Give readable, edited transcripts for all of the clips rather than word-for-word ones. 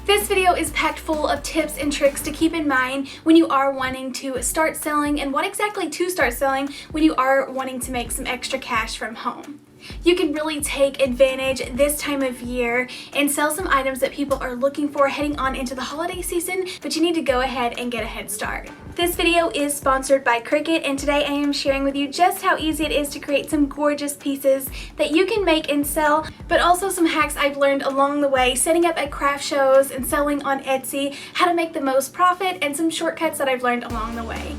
This video is packed full of tips and tricks to keep in mind when you are wanting to start selling and what exactly to start selling when you are wanting to make some extra cash from home. You can really take advantage this time of year and sell some items that people are looking for heading on into the holiday season, but you need to go ahead and get a head start. This video is sponsored by Cricut, and today I am sharing with you just how easy it is to create some gorgeous pieces that you can make and sell, but also some hacks I've learned along the way, setting up at craft shows and selling on Etsy, how to make the most profit, and some shortcuts that I've learned along the way.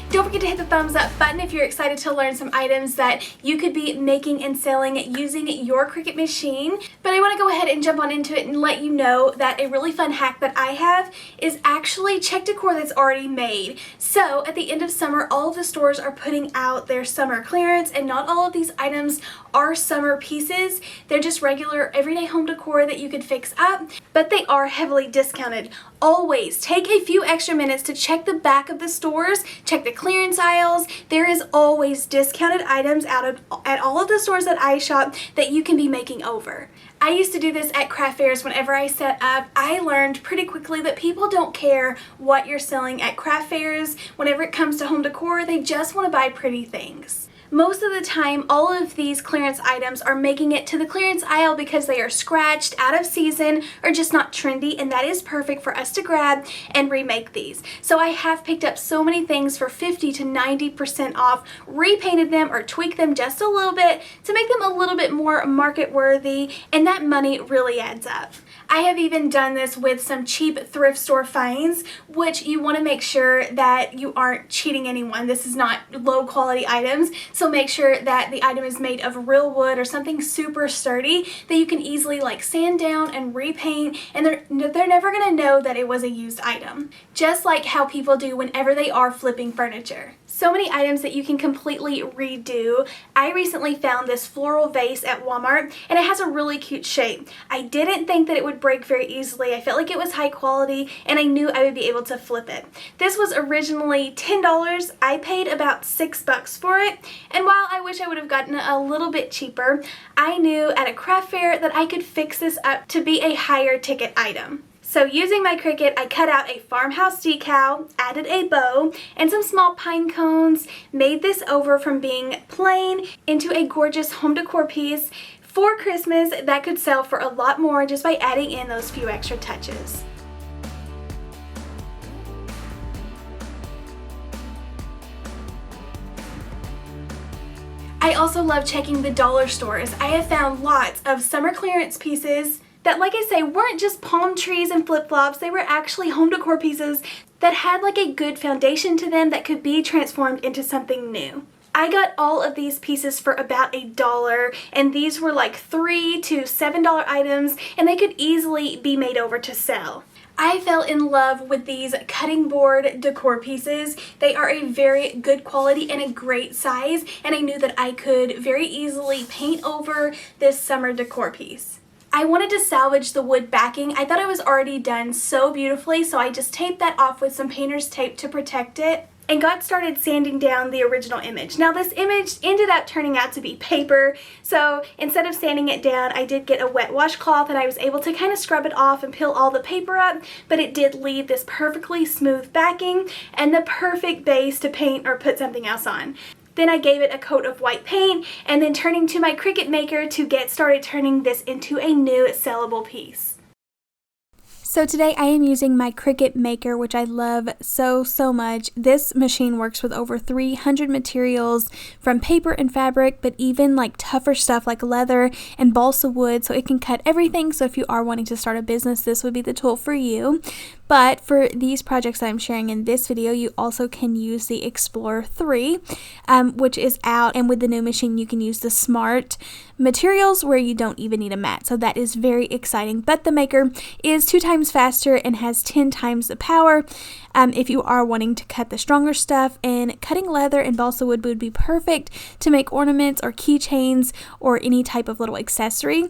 Don't forget to hit the thumbs up button if you're excited to learn some items that you could be making and selling using your Cricut machine. But I want to go ahead and jump on into it and let you know that a really fun hack that I have is actually check decor that's already made. So at the end of summer, all of the stores are putting out their summer clearance, and not all of these items are summer pieces. They're just regular everyday home decor that you could fix up, but they are heavily discounted. Always take a few extra minutes to check the back of the stores, check the clearance aisles. There is always discounted items at all of the stores that I shop that you can be making over. I used to do this at craft fairs whenever I set up. I learned pretty quickly that people don't care what you're selling at craft fairs. Whenever it comes to home decor, they just want to buy pretty things. Most of the time, all of these clearance items are making it to the clearance aisle because they are scratched, out of season, or just not trendy, and that is perfect for us to grab and remake these. So I have picked up so many things for 50 to 90% off, repainted them or tweaked them just a little bit to make them a little bit more market worthy, and that money really adds up. I have even done this with some cheap thrift store finds, which you want to make sure that you aren't cheating anyone. This is not low quality items, so make sure that the item is made of real wood or something super sturdy that you can easily like sand down and repaint, and they're never going to know that it was a used item. Just like how people do whenever they are flipping furniture. So many items that you can completely redo. I recently found this floral vase at Walmart, and it has a really cute shape. I didn't think that it would break very easily. I felt like it was high quality, and I knew I would be able to flip it. This was originally $10. I paid about $6 for it, and while I wish I would have gotten a little bit cheaper, I knew at a craft fair that I could fix this up to be a higher ticket item. So using my Cricut, I cut out a farmhouse decal, added a bow, and some small pine cones, made this over from being plain into a gorgeous home decor piece for Christmas that could sell for a lot more just by adding in those few extra touches. I also love checking the dollar stores. I have found lots of summer clearance pieces that, like I say, weren't just palm trees and flip-flops. They were actually home decor pieces that had like a good foundation to them that could be transformed into something new. I got all of these pieces for about $1, and these were like $3 to $7 items, and they could easily be made over to sell. I fell in love with these cutting board decor pieces. They are a very good quality and a great size, and I knew that I could very easily paint over this summer decor piece. I wanted to salvage the wood backing. I thought it was already done so beautifully, so I just taped that off with some painter's tape to protect it and got started sanding down the original image. Now this image ended up turning out to be paper, so instead of sanding it down, I did get a wet washcloth and I was able to kind of scrub it off and peel all the paper up, but it did leave this perfectly smooth backing and the perfect base to paint or put something else on. Then I gave it a coat of white paint, and then turning to my Cricut Maker to get started turning this into a new sellable piece. So today I am using my Cricut Maker, which I love so much. This machine works with over 300 materials from paper and fabric, but even like tougher stuff like leather and balsa wood, so it can cut everything. So if you are wanting to start a business, this would be the tool for you. But for these projects that I'm sharing in this video, you also can use the Explorer 3, which is out, and with the new machine you can use the smart materials where you don't even need a mat. So that is very exciting. But the Maker is 2 times faster and has 10 times the power. If you are wanting to cut the stronger stuff, and cutting leather and balsa wood would be perfect to make ornaments or keychains or any type of little accessory.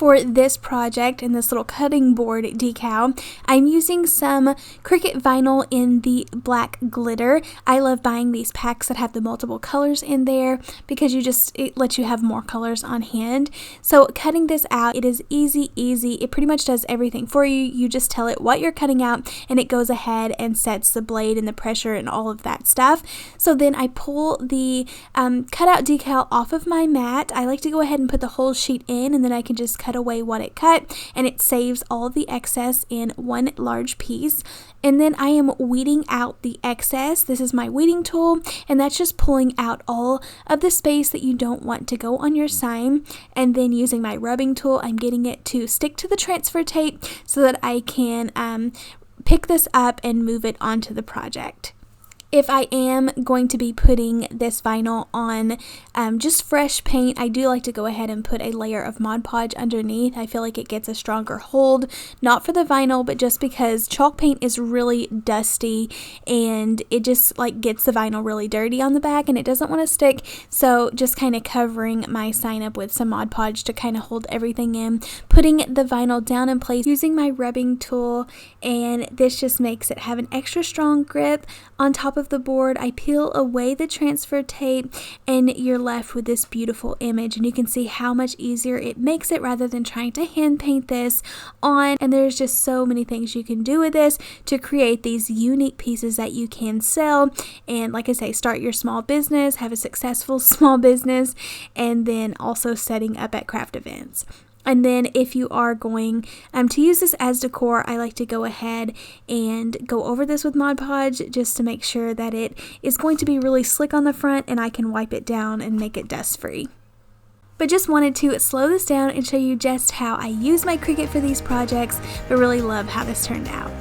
For this project and this little cutting board decal, I'm using some Cricut vinyl in the black glitter. I love buying these packs that have the multiple colors in there because it lets you have more colors on hand. So cutting this out, it is easy. It pretty much does everything for you. You just tell it what you're cutting out and it goes ahead and sets the blade and the pressure and all of that stuff. So then I pull the cutout decal off of my mat. I like to go ahead and put the whole sheet in, and then I can just cut away what it cut, and it saves all of the excess in one large piece. And then I am weeding out the excess. This is my weeding tool, and that's just pulling out all of the space that you don't want to go on your sign. And then using my rubbing tool, I'm getting it to stick to the transfer tape so that I can pick this up and move it onto the project. If I am going to be putting this vinyl on just fresh paint, I do like to go ahead and put a layer of Mod Podge underneath. I feel like it gets a stronger hold, not for the vinyl, but just because chalk paint is really dusty and it just like gets the vinyl really dirty on the back and it doesn't want to stick. So just kind of covering my sign up with some Mod Podge to kind of hold everything in, putting the vinyl down in place using my rubbing tool, and this just makes it have an extra strong grip on top of the board. I peel away the transfer tape and you're left with this beautiful image, and you can see how much easier it makes it rather than trying to hand paint this on. And there's just so many things you can do with this to create these unique pieces that you can sell, and like I say, start your small business, have a successful small business, and then also setting up at craft events. And then if you are going to use this as decor, I like to go ahead and go over this with Mod Podge just to make sure that it is going to be really slick on the front and I can wipe it down and make it dust free. But just wanted to slow this down and show you just how I use my Cricut for these projects, but really love how this turned out.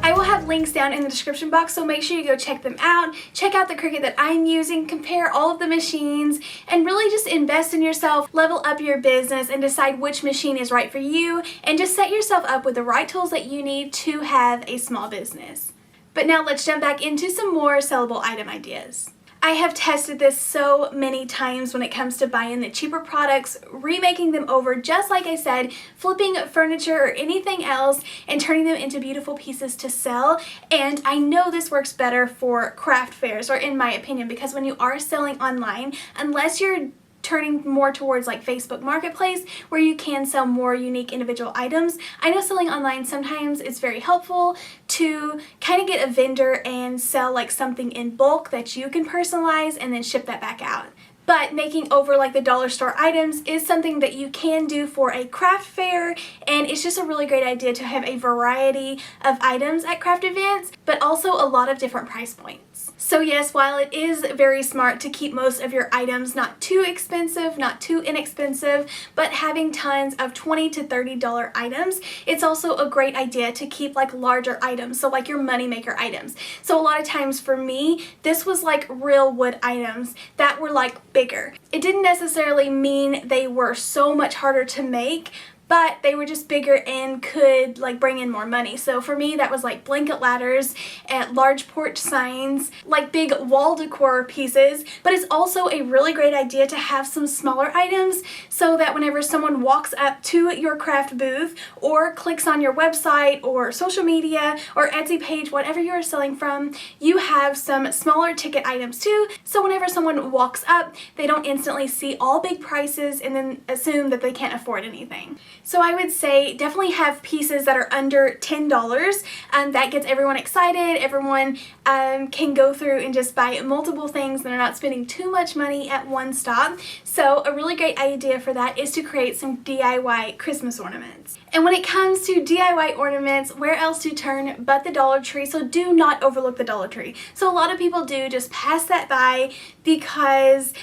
I will have links down in the description box, so make sure you go check them out. Check out the Cricut that I'm using, compare all of the machines, and really just invest in yourself, level up your business, and decide which machine is right for you, and just set yourself up with the right tools that you need to have a small business. But now let's jump back into some more sellable item ideas. I have tested this so many times when it comes to buying the cheaper products, remaking them over just like I said, flipping furniture or anything else and turning them into beautiful pieces to sell. And I know this works better for craft fairs, or in my opinion, because when you are selling online, unless you're turning more towards like Facebook Marketplace where you can sell more unique individual items, I know selling online sometimes it's very helpful to kind of get a vendor and sell like something in bulk that you can personalize and then ship that back out. But making over like the dollar store items is something that you can do for a craft fair, and it's just a really great idea to have a variety of items at craft events, but also a lot of different price points. So yes, while it is very smart to keep most of your items not too expensive, not too inexpensive, but having tons of $20 to $30 items, it's also a great idea to keep like larger items, so like your moneymaker items. So a lot of times for me, this was like real wood items that were like bigger. It didn't necessarily mean they were so much harder to make, but they were just bigger and could like bring in more money. So for me, that was like blanket ladders and large porch signs, like big wall decor pieces. But it's also a really great idea to have some smaller items so that whenever someone walks up to your craft booth or clicks on your website or social media or Etsy page, whatever you're selling from, you have some smaller ticket items too. So whenever someone walks up, they don't instantly see all big prices and then assume that they can't afford anything. So I would say definitely have pieces that are under $10. That gets everyone excited. Everyone can go through and just buy multiple things and they're not spending too much money at one stop. So a really great idea for that is to create some DIY Christmas ornaments. And when it comes to DIY ornaments, where else to turn but the Dollar Tree? So do not overlook the Dollar Tree. So a lot of people do just pass that by because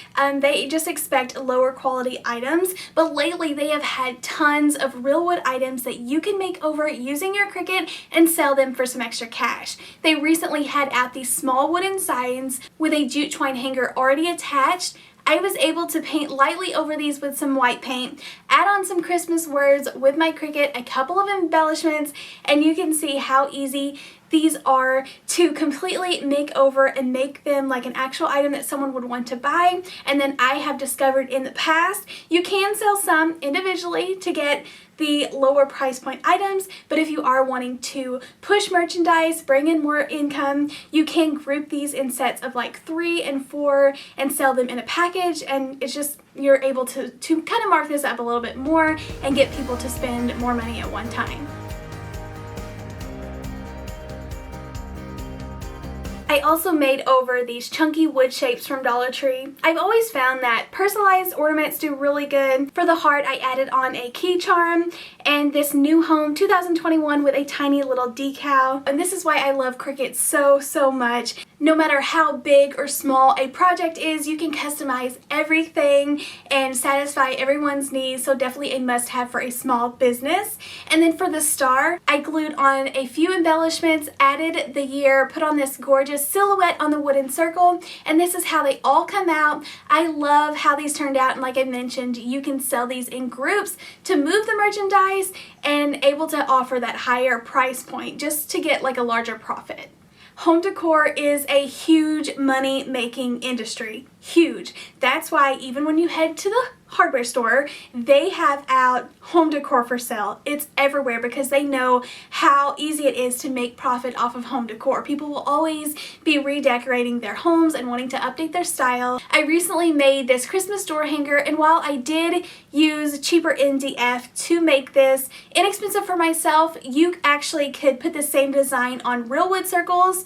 they just expect lower quality items. But lately they have had tons of real wood items that you can make over using your Cricut and sell them for some extra cash. They recently had out these small wooden signs with a jute twine hanger already attached. I was able to paint lightly over these with some white paint, add on some Christmas words with my Cricut, a couple of embellishments, and you can see how easy These are to completely make over and make them like an actual item that someone would want to buy. And then I have discovered in the past, you can sell some individually to get the lower price point items, but if you are wanting to push merchandise, bring in more income, you can group these in sets of like 3 and 4 and sell them in a package, and it's just, you're able to kind of mark this up a little bit more and get people to spend more money at one time. I also made over these chunky wood shapes from Dollar Tree. I've always found that personalized ornaments do really good. For the heart, I added on a key charm and this New Home 2021 with a tiny little decal. And this is why I love Cricut so much. No matter how big or small a project is, you can customize everything and satisfy everyone's needs, so definitely a must-have for a small business. And then for the star, I glued on a few embellishments, added the year, put on this gorgeous silhouette on the wooden circle, and this is how they all come out. I love how these turned out, and like I mentioned, you can sell these in groups to move the merchandise and able to offer that higher price point just to get like a larger profit. Home decor is a huge money making industry. Huge. That's why even when you head to the hardware store, they have out home decor for sale. It's everywhere because they know how easy it is to make profit off of home decor. People will always be redecorating their homes and wanting to update their style. I recently made this Christmas door hanger, and while I did use cheaper MDF to make this inexpensive for myself, you actually could put the same design on real wood circles.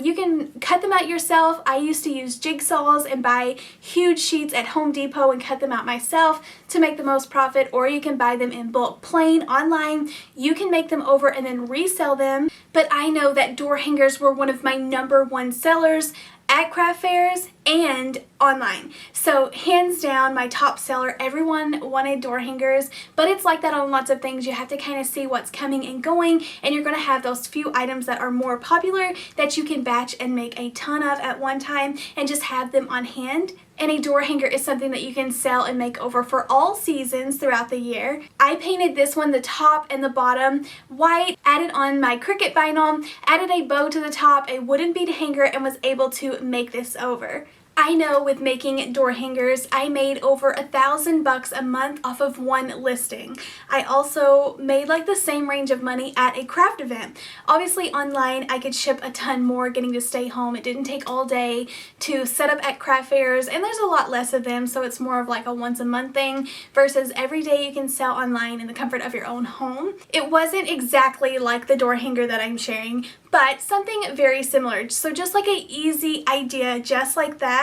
You can cut them out yourself. I used to use jigsaws and buy huge sheets at Home Depot and cut them out myself to make the most profit, or you can buy them in bulk plain online. You can make them over and then resell them. But I know that door hangers were one of my #1 sellers at craft fairs and online. So hands down, my top seller. Everyone wanted door hangers, but it's like that on lots of things. You have to kind of see what's coming and going, and you're going to have those few items that are more popular that you can batch and make a ton of at one time and just have them on hand. And a door hanger is something that you can sell and make over for all seasons throughout the year. I painted this one, the top and the bottom, white, added on my Cricut vinyl, added a bow to the top, a wooden bead hanger, and was able to make this over. I know with making door hangers, I made over $1,000 a month off of one listing. I also made like the same range of money at a craft event. Obviously online, I could ship a ton more getting to stay home. It didn't take all day to set up at craft fairs, and there's a lot less of them, so it's more of like a once a month thing versus every day you can sell online in the comfort of your own home. It wasn't exactly like the door hanger that I'm sharing, but something very similar. So just like an easy idea, just like that.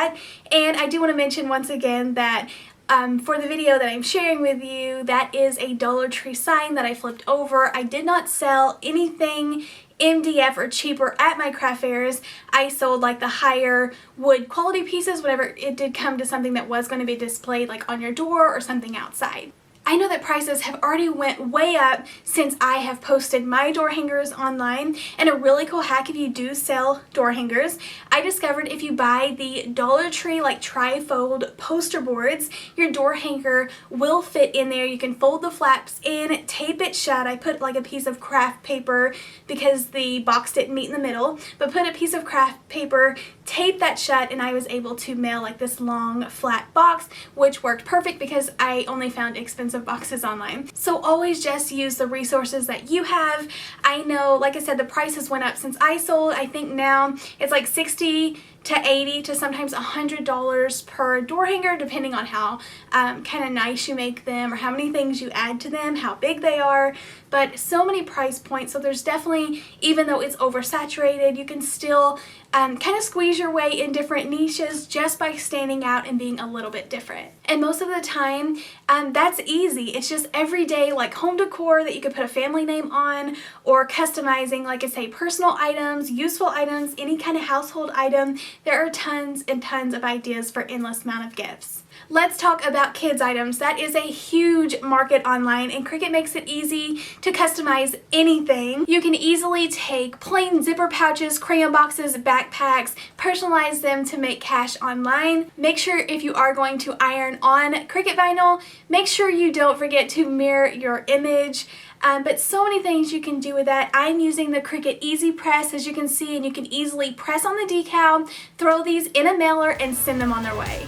And I do want to mention once again that for the video that I'm sharing with you, that is a Dollar Tree sign that I flipped over. I did not sell anything MDF or cheaper at my craft fairs. I sold like the higher wood quality pieces whenever it did come to something that was going to be displayed like on your door or something outside. I know that prices have already went way up since I have posted my door hangers online, and a really cool hack if you do sell door hangers, I discovered if you buy the Dollar Tree like tri-fold poster boards, your door hanger will fit in there. You can fold the flaps in, tape it shut. I put like a piece of craft paper because the box didn't meet in the middle, but put a piece of craft paper, tape that shut, and I was able to mail like this long flat box, which worked perfect because I only found expensive boxes online. So always just use the resources that you have. I know, like I said, the prices went up since I sold. I think now it's like $60 to $80 to sometimes $100 per door hanger, depending on how kind of nice you make them or how many things you add to them, how big they are. But so many price points, so there's definitely, even though it's oversaturated, you can still kind of squeeze your way in different niches just by standing out and being a little bit different. And most of the time, that's easy. It's just everyday like home decor that you could put a family name on, or customizing, like I say, personal items, useful items, any kind of household item. There are tons and tons of ideas for endless amount of gifts. Let's talk about kids items. That is a huge market online, and Cricut makes it easy to customize anything. You can easily take plain zipper pouches, crayon boxes, backpacks, backpacks, personalize them to make cash online. Make sure if you are going to iron on Cricut vinyl, make sure you don't forget to mirror your image. But so many things you can do with that. I'm using the Cricut Easy Press, as you can see, and you can easily press on the decal, throw these in a mailer, and send them on their way.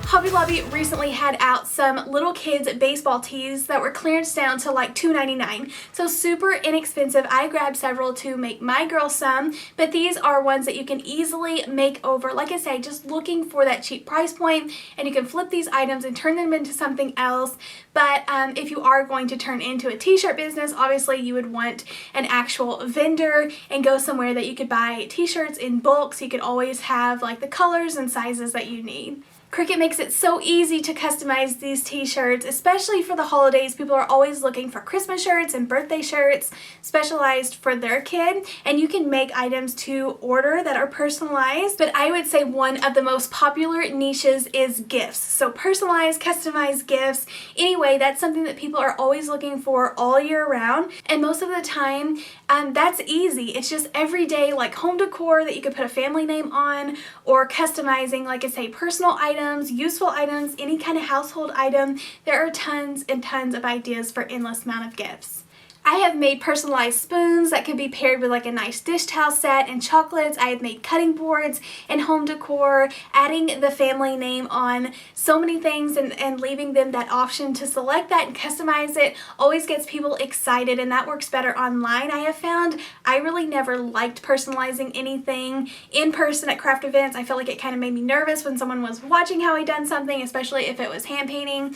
Hobby Lobby recently had out some little kids baseball tees that were clearance down to like $2.99. So super inexpensive. I grabbed several to make my girl some, but these are ones that you can easily make over. Like I say, just looking for that cheap price point, and you can flip these items and turn them into something else. But if you are going to turn into a t-shirt business, obviously you would want an actual vendor and go somewhere that you could buy t-shirts in bulk, so you could always have like the colors and sizes that you need. Cricut makes it so easy to customize these t-shirts, especially for the holidays. People are always looking for Christmas shirts and birthday shirts specialized for their kid, and you can make items to order that are personalized. But I would say one of the most popular niches is gifts. So personalized, customized gifts. Anyway, that's something that people are always looking for all year round, and most of the time that's easy. It's just everyday like home decor that you could put a family name on, or customizing, like I say, personal items, useful items, any kind of household item. There are tons and tons of ideas for endless amount of gifts. I have made personalized spoons that could be paired with like a nice dish towel set and chocolates. I have made cutting boards and home decor, adding the family name on so many things and leaving them that option to select that and customize it always gets people excited, and that works better online. I have found I really never liked personalizing anything in person at craft events. I felt like it kind of made me nervous when someone was watching how I done something, especially if it was hand painting.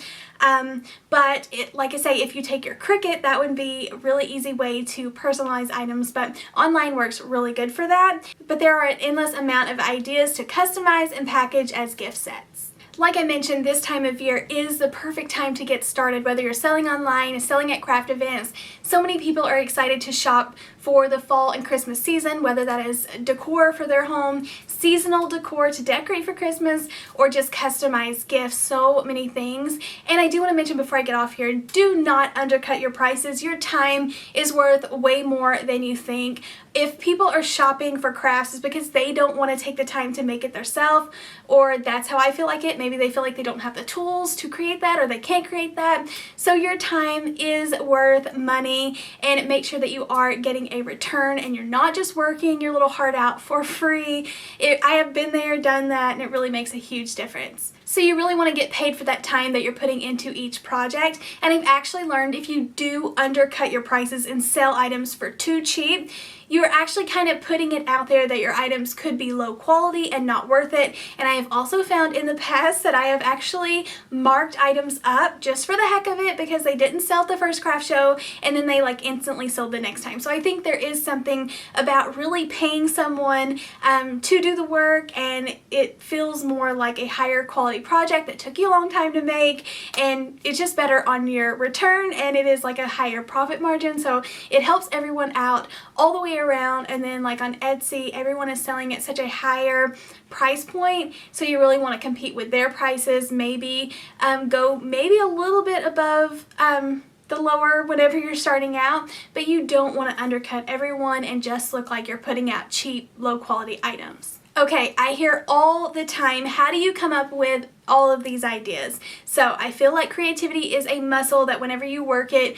But like I say, if you take your Cricut, that would be a really easy way to personalize items, but online works really good for that. But there are an endless amount of ideas to customize and package as gift sets. Like I mentioned, this time of year is the perfect time to get started, whether you're selling online, selling at craft events. So many people are excited to shop for the fall and Christmas season, whether that is decor for their home, seasonal decor to decorate for Christmas, or just customized gifts. So many things. And I do want to mention before I get off here, do not undercut your prices. Your time is worth way more than you think. If people are shopping for crafts, it's because they don't want to take the time to make it themselves, or that's how I feel like it. Maybe they feel like they don't have the tools to create that, or they can't create that. So your time is worth money, and make sure that you are getting a return and you're not just working your little heart out for free. I have been there, done that, and it really makes a huge difference. So you really want to get paid for that time that you're putting into each project. And I've actually learned if you do undercut your prices and sell items for too cheap, you're actually kind of putting it out there that your items could be low quality and not worth it. And I have also found in the past that I have actually marked items up just for the heck of it because they didn't sell at the first craft show, and then they like instantly sold the next time. So I think there is something about really paying someone to do the work, and it feels more like a higher quality project that took you a long time to make, and it's just better on your return, and it is like a higher profit margin. So it helps everyone out all the way around. And then like on Etsy, everyone is selling at such a higher price point, so you really want to compete with their prices. Maybe go maybe a little bit above the lower whenever you're starting out, but you don't want to undercut everyone and just look like you're putting out cheap, low quality items. Okay, I hear all the time, how do you come up with all of these ideas? So I feel like creativity is a muscle that whenever you work it,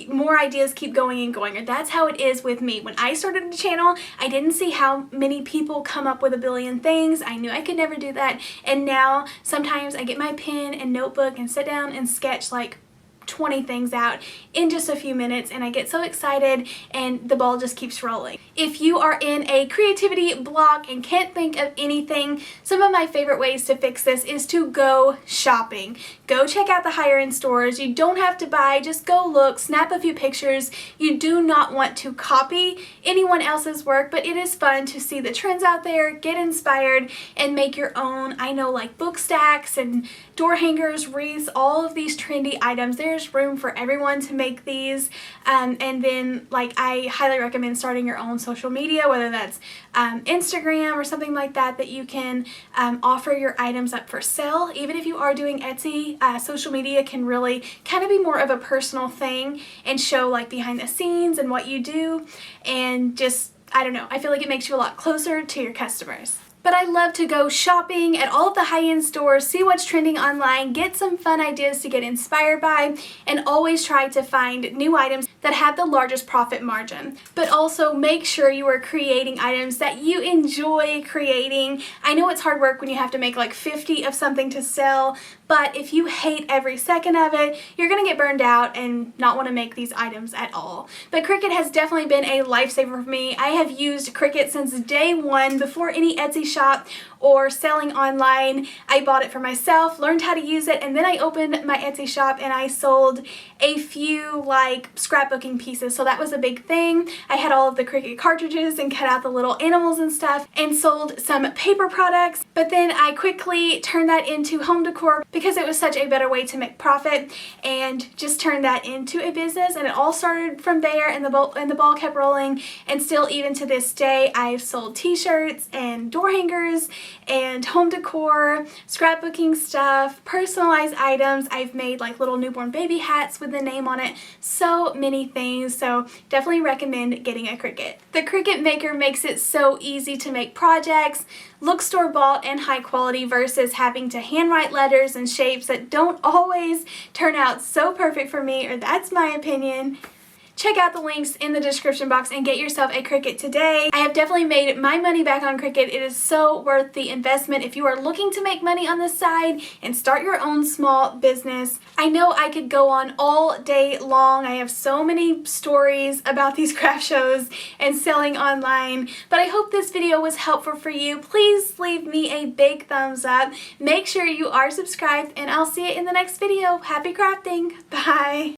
more ideas keep going and going. Or that's how it is with me. When I started the channel, I didn't see how many people come up with a billion things. I knew I could never do that. And now sometimes I get my pen and notebook and sit down and sketch like 20 things out in just a few minutes, and I get so excited and the ball just keeps rolling. If you are in a creativity block and can't think of anything, some of my favorite ways to fix this is to go shopping. go check out the higher end stores. You don't have to buy, just go look, snap a few pictures. You do not want to copy anyone else's work, but it is fun to see the trends out there, get inspired, and make your own. I know, like book stacks and door hangers, wreaths, all of these trendy items. There's room for everyone to make these. And then like I highly recommend starting your own social media, whether that's Instagram or something like that you can offer your items up for sale. Even if you are doing Etsy, social media can really kind of be more of a personal thing and show like behind the scenes and what you do, and just, I don't know, I feel like it makes you a lot closer to your customers. But I love to go shopping at all of the high-end stores, see what's trending online, get some fun ideas to get inspired by, and always try to find new items that have the largest profit margin. But also make sure you are creating items that you enjoy creating. I know it's hard work when you have to make like 50 of something to sell, but if you hate every second of it, you're gonna get burned out and not want to make these items at all. But Cricut has definitely been a lifesaver for me. I have used Cricut since day one, before any Etsy shop or selling online. I bought it for myself, learned how to use it, and then I opened my Etsy shop and I sold a few like scrapbooking pieces. So that was a big thing. I had all of the Cricut cartridges and cut out the little animals and stuff and sold some paper products. But then I quickly turned that into home decor because it was such a better way to make profit, and just turned that into a business. And it all started from there, and the ball kept rolling. And still, even to this day, I've sold t-shirts and door hangers and home decor, scrapbooking stuff, personalized items. I've made like little newborn baby hats with the name on it. So many things. So definitely recommend getting a Cricut. The Cricut Maker makes it so easy to make projects, look store-bought and high quality, versus having to handwrite letters and shapes that don't always turn out so perfect for me, or that's my opinion. Check out the links in the description box and get yourself a Cricut today. I have definitely made my money back on Cricut. It is so worth the investment if you are looking to make money on the side and start your own small business. I know I could go on all day long. I have so many stories about these craft shows and selling online, but I hope this video was helpful for you. Please leave me a big thumbs up. Make sure you are subscribed, and I'll see you in the next video. Happy crafting. Bye.